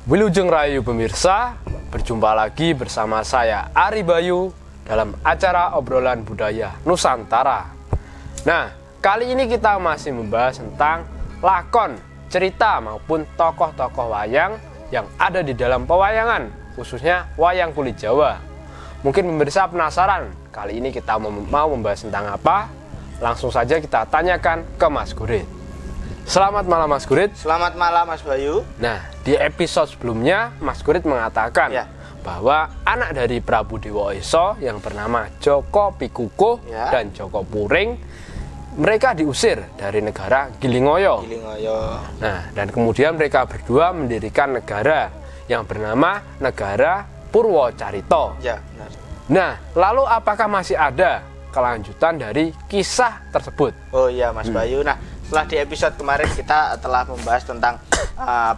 Wilujeng Rayu pemirsa, berjumpa lagi bersama saya Ari Bayu dalam acara obrolan budaya Nusantara. Nah, kali ini kita masih membahas tentang lakon, cerita maupun tokoh-tokoh wayang yang ada di dalam pewayangan, khususnya wayang kulit Jawa. Mungkin pemirsa penasaran, kali ini kita mau membahas tentang apa? Langsung saja kita tanyakan ke Mas Gurit. Selamat malam Mas Gurit. Selamat malam Mas Bayu. Nah, di episode sebelumnya Mas Gurit mengatakan bahwa anak dari Prabu Dewa Esa yang bernama Joko Pikukuh dan Joko Puring, mereka diusir dari negara Gilingoyo. Nah, dan kemudian mereka berdua mendirikan negara yang bernama Negara Purwocarito. Ya, benar. Nah, lalu apakah masih ada kelanjutan dari kisah tersebut? Oh iya Mas Bayu. Nah, setelah di episode kemarin kita telah membahas tentang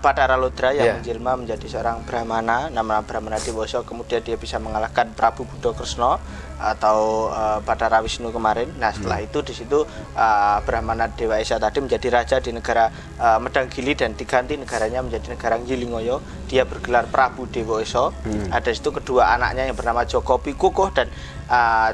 Bathara Ludra yang menjelma menjadi seorang Brahmana, nama Brahmana Dewoso, kemudian dia bisa mengalahkan Prabu Buddha Kresna atau Bathara Wisnu kemarin. Nah, setelah itu di situ Brahmana Dewa Esa tadi menjadi raja di negara Medanggili dan diganti negaranya menjadi negara Gilingoyo. Dia bergelar Prabu Dewa Esa. Ada situ kedua anaknya yang bernama Joko Pikukuh dan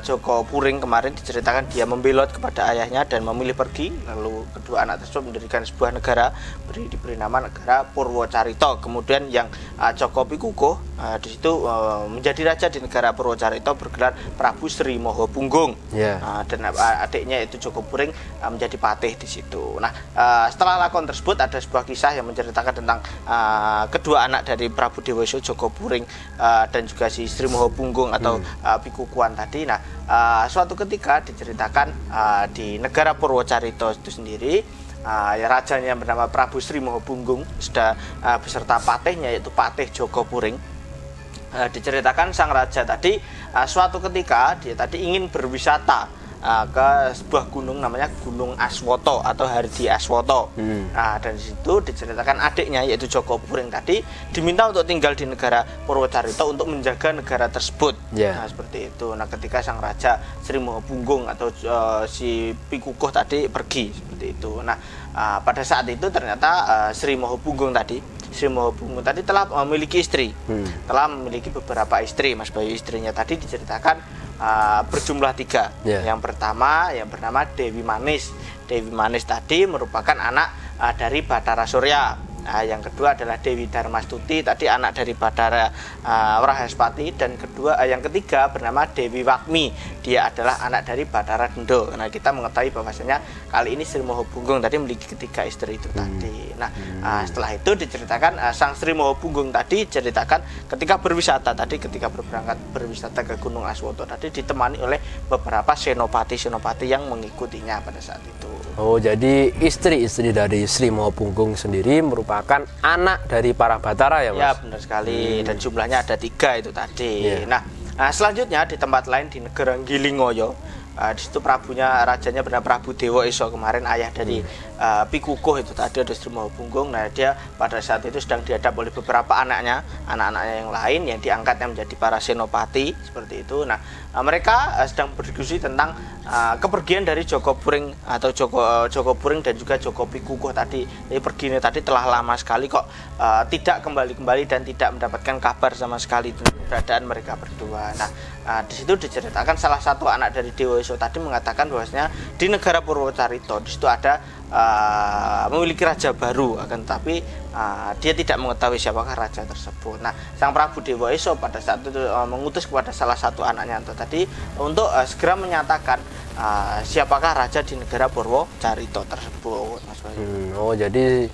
Joko Puring kemarin diceritakan dia membelot kepada ayahnya dan memilih pergi. Lalu kedua anak tersebut mendirikan sebuah negara diberi nama Negara Purwocarito. Kemudian yang Joko Pikukuh di situ menjadi raja di negara Purwocarito bergelar Prabu Sri Mohopunggung. Dan adiknya itu Joko Puring menjadi patih di situ. Nah, setelah lakon tersebut ada sebuah kisah yang menceritakan tentang kedua anak dari Prabu Dewa Esa, Joko Puring dan juga si Sri Mohopunggung atau Pikukuhan tadi. Nah, suatu ketika diceritakan di negara Purwocarito itu sendiri, rajanya yang bernama Prabu Sri Mohopunggung sudah beserta patihnya yaitu Patih Joko Puring. Diceritakan sang raja tadi suatu ketika dia tadi ingin berwisata ke sebuah gunung namanya Gunung Aswoto atau Hardi Aswoto. Dan di situ diceritakan adiknya yaitu Joko Puring tadi diminta untuk tinggal di negara Purwocarito untuk menjaga negara tersebut. Nah, seperti itu. Nah, ketika sang raja Sri Mohopunggung atau si Pikukuh tadi pergi seperti itu. Nah, pada saat itu ternyata Sri Mohopunggung tadi telah memiliki istri, telah memiliki beberapa istri, Mas Bayu. Istrinya tadi diceritakan berjumlah 3. Yang pertama yang bernama Dewi Manis. Dewi Manis tadi merupakan anak dari Bathara Surya. Yang kedua adalah Dewi Darmastuti, tadi anak dari Bathara Wrahaspati, dan yang ketiga bernama Dewi Wakmi. Dia adalah anak dari Bathara Dendo. Nah, kita mengetahui bahwasanya kali ini Sri Mohopunggung tadi memiliki 3 istri itu tadi. Nah, setelah itu diceritakan sang Sri Mohopunggung tadi ceritakan ketika berangkat berwisata ke Gunung Aswoto tadi ditemani oleh beberapa senopati-senopati yang mengikutinya pada saat itu. Oh, jadi istri-istri dari Sri Mohopunggung sendiri merupakan anak dari para Bathara ya, Mas? Ya, benar sekali. Dan jumlahnya ada 3 itu tadi. Nah, selanjutnya di tempat lain di negara Gilingoyo, di situ rajanya bernama Prabu Dewa Esa kemarin, ayah dari Pikukuh itu tadi, ada Sri Mohopunggung. Nah, dia pada saat itu sedang dihadap oleh beberapa anak-anaknya yang lain yang diangkatnya menjadi para senopati seperti itu. Nah, mereka sedang berdiskusi tentang kepergian dari Joko Puring atau Joko Puring dan juga Joko Pikukuh tadi. Jadi perginya tadi telah lama sekali kok tidak kembali dan tidak mendapatkan kabar sama sekali tentang keberadaan mereka berdua. Nah, di situ diceritakan salah satu anak dari Dewa Esa tadi mengatakan bahwasanya di negara Purwocarito di situ ada memiliki raja baru, akan tetapi dia tidak mengetahui siapakah raja tersebut. Nah, sang Prabu Dewa Esa pada saat itu mengutus kepada salah satu anaknya tadi untuk segera menyatakan siapakah raja di negara Purwocarito tersebut, Mas Bayu. Oh, jadi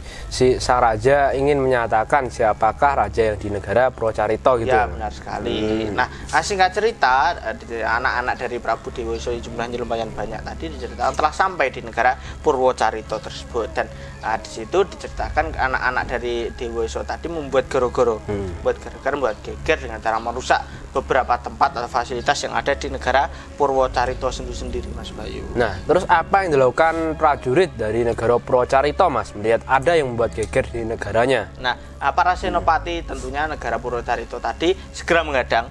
sang raja ingin menyatakan siapakah raja yang di negara Purwocarito gitu. Ya, benar sekali. Nah, singkat cerita, anak-anak dari Prabu Dewa Esa jumlahnya lumayan banyak tadi diceritakan telah sampai di negara Purwocarito tersebut. Dan di situ diceritakan anak-anak dari Dewa Esa tadi membuat goro-goro, membuat geger dengan cara merusak beberapa tempat atau fasilitas yang ada di negara Purwocarito sendiri, Mas Bayu. Nah, terus apa yang dilakukan prajurit dari negara Purwocarito, Mas, melihat ada yang membuat geger di negaranya? Nah, para senopati tentunya negara Purwocarito tadi segera menghadang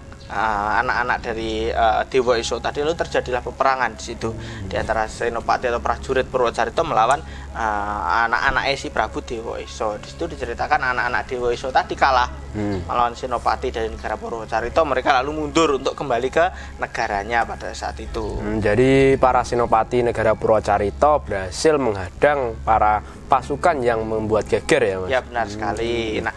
anak-anak dari Dewa Esa tadi. Lalu terjadilah peperangan di situ di antara senopati atau prajurit Purwocarito melawan anak-anak si Prabu Dewa Esa. Di situ diceritakan anak-anak Dewa Esa tadi kalah melawan Senopati dari negara Purwocarito. Mereka lalu mundur untuk kembali ke negaranya pada saat itu. Jadi para Senopati negara Purwocarito berhasil menghadang para pasukan yang membuat geger ya Mas? Ya benar sekali. Nah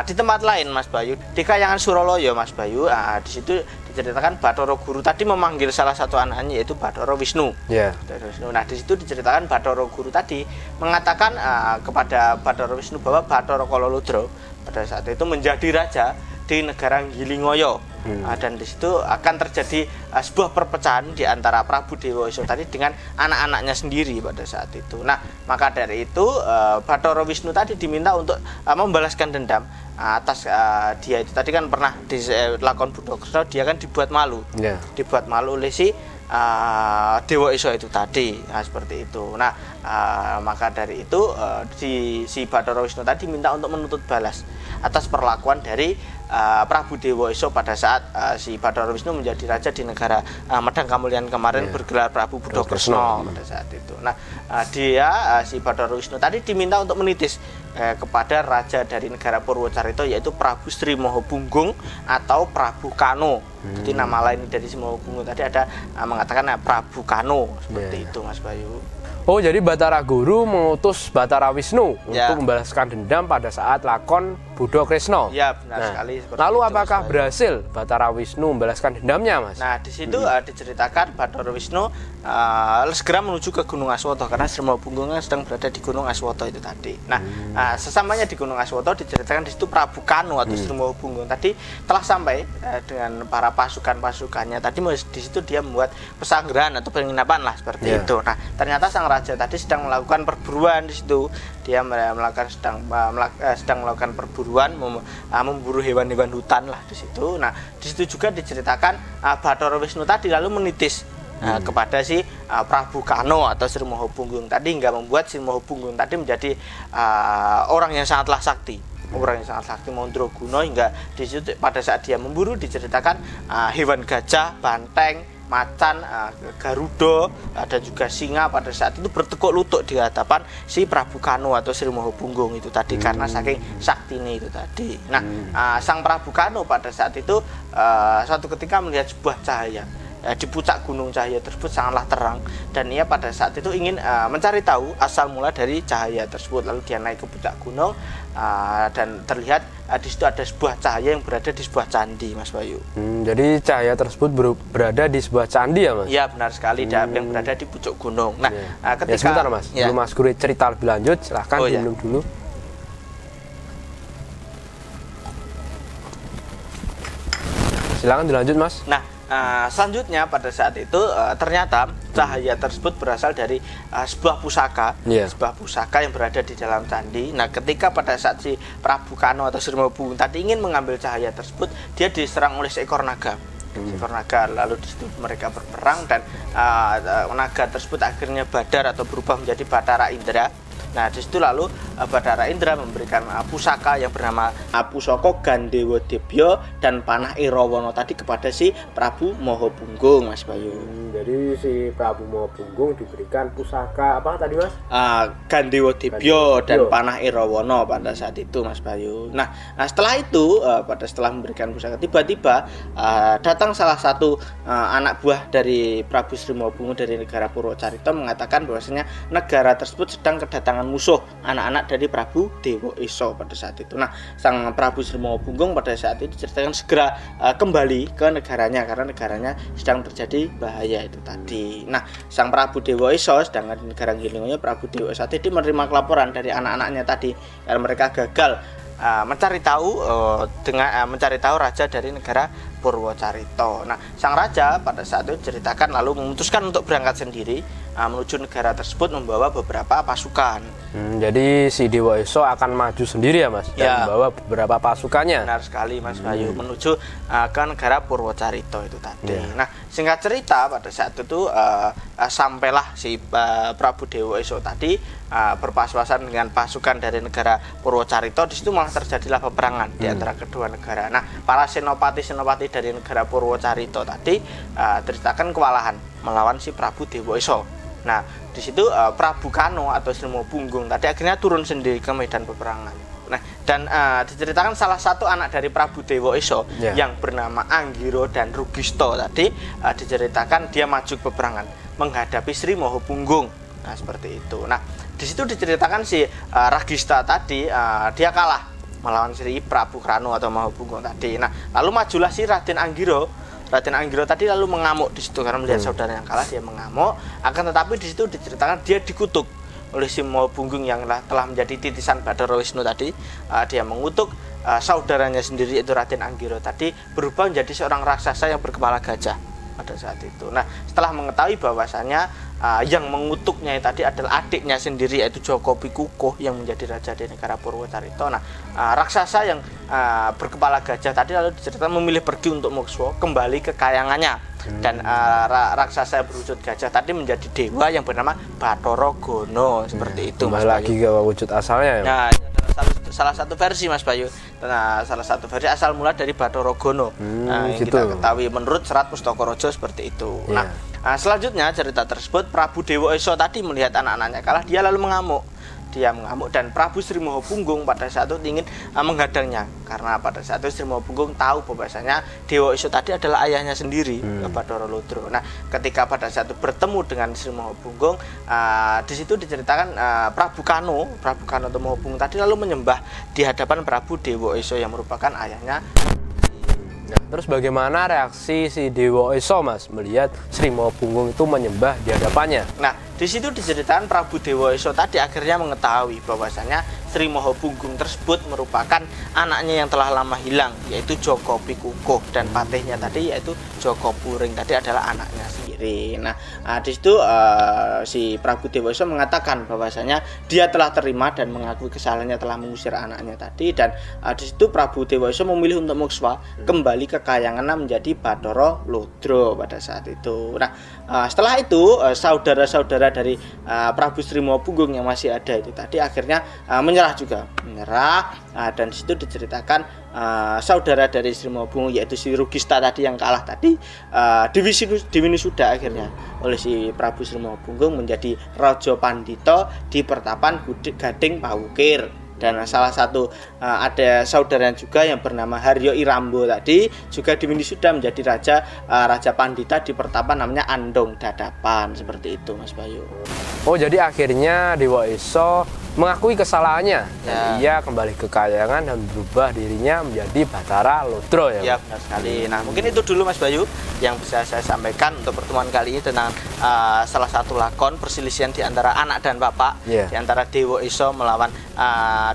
di tempat lain Mas Bayu, di Kayangan Suraloyo Mas Bayu, di situ diceritakan Bathara Guru tadi memanggil salah satu anaknya yaitu Bathara Wisnu. Yeah. Nah di situ diceritakan Bathara Guru tadi mengatakan kepada Bathara Wisnu bahwa Bathara Kalolodra pada saat itu menjadi raja di negara Gilingoyo. Dan di situ akan terjadi sebuah perpecahan di antara Prabu Dewa Esa tadi dengan anak-anaknya sendiri pada saat itu. Nah maka dari itu Bathara Wisnu tadi diminta untuk membalaskan dendam atas dia itu tadi kan pernah di lakon Buddha Kresna dia kan dibuat malu, dibuat malu oleh si Dewa Esa itu tadi, seperti itu. Nah maka dari itu si Bathara Wisnu tadi minta untuk menuntut balas atas perlakuan dari Prabu Dewa Esa pada saat si Bathara Wisnu menjadi raja di negara Medang Kamulyan kemarin bergelar Prabu Buddha Kresna pada saat itu. Nah si Bathara Wisnu tadi diminta untuk menitis kepada raja dari negara Purwocarito yaitu Prabu Sri Mahapunggung atau Prabu Kano. Jadi nama lain dari Sri Mahapunggung tadi ada mengatakan Prabu Kano seperti itu Mas Bayu. Oh, jadi Bathara Guru mengutus Bathara Wisnu untuk membalaskan dendam pada saat lakon Buddha Kresna. Ya, benar sekali. Lalu apakah berhasil Bathara Wisnu membalaskan dendamnya, Mas? Nah, di situ diceritakan Bathara Wisnu segera menuju ke Gunung Aswata karena Sri Mahapunggung sedang berada di Gunung Aswata itu tadi. Nah, sesamanya di Gunung Aswata diceritakan di situ Prabu Kano atau Sri Mahapunggung tadi telah sampai dengan para pasukannya tadi. Di situ dia membuat pesanggrahan atau penginapan lah seperti itu. Nah, ternyata sang raja tadi sedang melakukan perburuan di situ. Dia sedang melakukan perburuan, memburu hewan-hewan hutan lah di situ. Nah, di situ juga diceritakan Bathara Wisnu tadi lalu menitis kepada si Prabu Kano atau Sri Mahapunggung tadi hingga membuat Sri Mahapunggung tadi menjadi orang yang sangatlah sakti. Orang yang sangat sakti Mandraguna hingga di situ pada saat dia memburu diceritakan hewan gajah, banteng, macan, garuda dan juga singa pada saat itu bertekuk lutut di hadapan si Prabu Kano atau Sri Mahapunggung itu tadi karena saking saktine itu tadi. Nah, sang Prabu Kano pada saat itu suatu ketika melihat sebuah cahaya di puncak gunung. Cahaya tersebut sangatlah terang dan ia pada saat itu ingin mencari tahu asal mula dari cahaya tersebut. Lalu dia naik ke puncak gunung dan terlihat di situ ada sebuah cahaya yang berada di sebuah candi, Mas Bayu. Jadi cahaya tersebut berada di sebuah candi ya, Mas? Iya, benar sekali, yang berada di puncak gunung. Nah, ketika sebentar, Mas. Sebelum Mas Guru cerita lebih lanjut, silahkan diminum dulu. Silakan dilanjut, Mas. Nah, selanjutnya pada saat itu ternyata cahaya tersebut berasal dari sebuah pusaka, sebuah pusaka yang berada di dalam candi. Nah, ketika pada saat si Prabu Kano atau Sri Mahapunggung tadi ingin mengambil cahaya tersebut, dia diserang oleh seekor naga. Seekor naga, lalu di situ mereka berperang dan naga tersebut akhirnya badar atau berubah menjadi Bathara Indra. Nah, di situ lalu Bathara Indra memberikan pusaka yang bernama Pusaka Gandewa Debya dan Panah Irawana tadi kepada si Prabu Mahapunggung, Mas Bayu. Jadi si Prabu Mahapunggung diberikan pusaka apa tadi, Mas? Gandewa Debya dan Panah Irawana pada saat itu, Mas Bayu. Nah, setelah itu setelah memberikan pusaka tiba-tiba datang salah satu anak buah dari Prabu Sri Mahapunggung dari negara Purwocarito mengatakan bahwasanya negara tersebut sedang kedatangan musuh anak-anak dari Prabu Dewa Esa pada saat itu. Nah, sang Prabu Sri Mahapunggung pada saat itu diceritakan segera kembali ke negaranya karena negaranya sedang terjadi bahaya itu tadi. Nah, sang Prabu Dewa Esa sedangkan di negara Gilingoyo Prabu Dewa Esa tadi menerima laporan dari anak-anaknya tadi karena mereka gagal mencari tahu raja dari negara Purwocarito. Nah, sang raja pada saat itu diceritakan lalu memutuskan untuk berangkat sendiri menuju negara tersebut membawa beberapa pasukan. Jadi si Dewa Esa akan maju sendiri ya, Mas? Dan membawa beberapa pasukannya. Benar sekali, Mas Bayu, menuju ke negara Purwocarito itu tadi. Nah, singkat cerita pada saat itu sampailah si Prabu Dewa Esa tadi berpas-pasan dengan pasukan dari negara Purwocarito. Di situ malah terjadilah peperangan di antara kedua negara. Nah, para senopati dari negara Purwocarito tadi ceritakan kewalahan melawan si Prabu Dewa Esa. Nah, di situ Prabu Kano atau Sri Mahapunggung tadi akhirnya turun sendiri ke medan peperangan. Nah, dan diceritakan salah satu anak dari Prabu Dewa Esa yang bernama Anggiro dan Rugisto tadi diceritakan dia maju ke peperangan menghadapi Sri Mahapunggung. Nah, seperti itu. Nah, di situ diceritakan si Ragista tadi dia kalah melawan Sri Prabu Kano atau Mahapunggung tadi. Nah, lalu majulah si Raden Anggiro. Raden Anggiro tadi lalu mengamuk di situ karena melihat saudara yang kalah, dia mengamuk. Akan tetapi di situ diceritakan dia dikutuk oleh si Mahapunggung yang telah menjadi titisan Bathara Wisnu tadi. Dia mengutuk saudaranya sendiri yaitu Raden Anggiro tadi berubah menjadi seorang raksasa yang berkepala gajah pada saat itu. Nah, setelah mengetahui bahwasanya yang mengutuknya tadi adalah adiknya sendiri yaitu Joko Pikukuh yang menjadi raja di negara Purwocarito. Nah, raksasa yang berkepala gajah tadi lalu diceritakan memilih pergi untuk mokso kembali ke kayangannya. Dan raksasa yang berwujud gajah tadi menjadi dewa yang bernama Bathara Gana seperti itu. Kembali lagi ke wujud asalnya ya. Nah, salah satu versi Mas Bayu. Nah, salah satu versi asal mula dari Bathara Gana. Yang gitu. kita ketahui menurut Serat Pustaka Raja seperti itu. Nah, selanjutnya cerita tersebut Prabu Dewa Esa tadi melihat anak-anaknya kalah, dia lalu mengamuk. Dia mengamuk dan Prabu Sri Mahapunggung pada saat itu ingin menghadangnya karena pada saat itu Sri Mahapunggung tahu bahwasanya Dewa Esa tadi adalah ayahnya sendiri, Bathara Ludra. Nah, ketika pada saat itu bertemu dengan Sri Mahapunggung, di situ diceritakan Prabu Kano atau Mahapunggung tadi lalu menyembah di hadapan Prabu Dewa Esa yang merupakan ayahnya. Nah, terus bagaimana reaksi si Dewa Esa Mas melihat Sri Mahapunggung itu menyembah di hadapannya? Nah, di situ diceritakan Prabu Dewa Esa tadi akhirnya mengetahui bahwasanya Sri Mahapunggung tersebut merupakan anaknya yang telah lama hilang yaitu Joko Pikukuh dan patihnya tadi yaitu Joko Puring tadi adalah anaknya sendiri. Nah, di situ si Prabu Dewa Esa mengatakan bahwasanya dia telah terima dan mengakui kesalahannya telah mengusir anaknya tadi dan di situ Prabu Dewa Esa memilih untuk mokswa kembali ke kayangannya menjadi Bathara Ludra pada saat itu. Nah, setelah itu saudara-saudara dari Prabu Sri Mahapunggung yang masih ada itu tadi akhirnya menyerah dan di situ diceritakan saudara dari Sri Mahapunggung yaitu si Rugista tadi yang kalah tadi diwisuda akhirnya oleh si Prabu Sri Mahapunggung menjadi Raja Pandita di pertapan Gading Pawukir. Dan salah satu ada saudara juga yang bernama Haryo Irambo tadi juga diwisuda menjadi Raja Pandita di pertapan namanya Andong Dadapan seperti itu Mas Bayu. Oh, jadi akhirnya Dewa Esa mengakui kesalahannya dan ia kembali ke kayangan dan berubah dirinya menjadi Bathara Ludra ya. Ya, benar sekali. Nah, mungkin itu dulu Mas Bayu yang bisa saya sampaikan untuk pertemuan kali ini tentang salah satu lakon perselisihan di antara anak dan bapak, di antara Dewa Esa melawan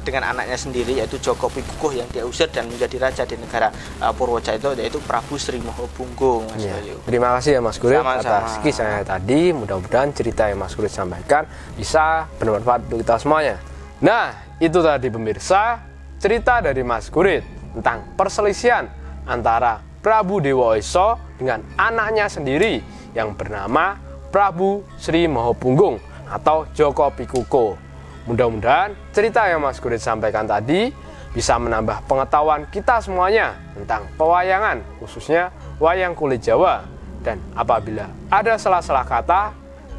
dengan anaknya sendiri yaitu Joko Pikukuh yang dia usir dan menjadi raja di negara Purwocarito yaitu Prabu Sri Mahapunggung Mas Bayu. Terima kasih ya Mas Kurit atas kisahnya tadi. Mudah-mudahan cerita yang Mas Kurit sampaikan bisa bermanfaat untuk kita semuanya. Nah, itu tadi pemirsa cerita dari Mas Kurit tentang perselisihan antara Prabu Dewa Esa dengan anaknya sendiri yang bernama Prabu Sri Mahapunggung atau Joko Pikukuh. Mudah-mudahan cerita yang Mas Kurit sampaikan tadi bisa menambah pengetahuan kita semuanya tentang pewayangan, khususnya wayang kulit Jawa. Dan apabila ada salah-salah kata,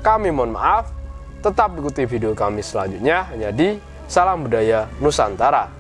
kami mohon maaf. Tetap ikuti video kami selanjutnya hanya di Salam Budaya Nusantara.